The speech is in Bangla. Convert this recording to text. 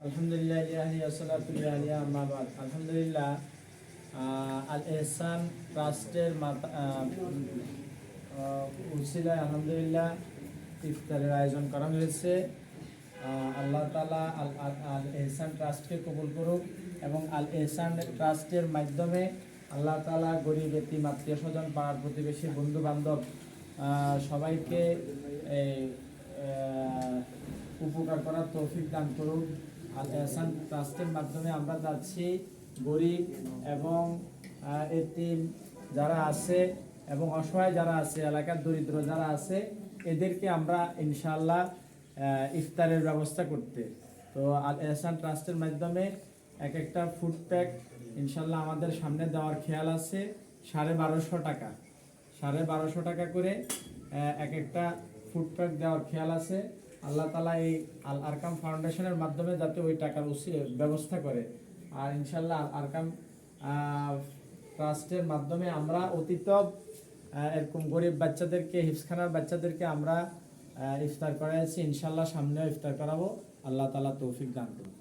আলহামদুলিল্লাহ, আল এহসান ট্রাস্টের উসিলায় আলহামদুলিল্লাহ ইফতারের আয়োজন করা হয়েছে। আল্লাহ তাআলা আল এহসান ট্রাস্টকে কবুল করুক এবং আল এহসান ট্রাস্টের মাধ্যমে আল্লাহ তাআলা গরিব এতিম আত্মীয় স্বজন পাড়ার প্রতিবেশী বন্ধু বান্ধব সবাইকে উপকার করার তৌফিক দান করুন। আল এহসান ট্রাস্টের মাধ্যমে আমরা যাচ্ছি গরিব এবং এতিম যারা আছে এবং অসহায় যারা আছে, এলাকার দরিদ্র যারা আছে, এদেরকে আমরা ইনশাআল্লাহ ইফতারের ব্যবস্থা করতে। তো আল এহসান ট্রাস্টের মাধ্যমে এক একটা ফুড প্যাক ইনশাআল্লাহ আমাদের সামনে দেওয়ার খেয়াল আছে। 1250 টাকা, 1250 টাকা করে এক একটা ফুড প্যাক দেওয়ার খেয়াল আছে। আল্লাহ তাআলা এই আল আরকাম ফাউন্ডেশনের মাধ্যমে যাতে ওই টাকার ব্যবস্থা করে। আর ইনশাআল্লাহ আল আরকাম ট্রাস্টের মাধ্যমে আমরা অতীত এরকম গরিব বাচ্চাদেরকে, হিফজখানার বাচ্চাদেরকে আমরা ইফতার করাইছি। ইনশাআল্লাহ সামনেও ইফতার করাবো। আল্লাহ তাআলা তৌফিক দান করুন।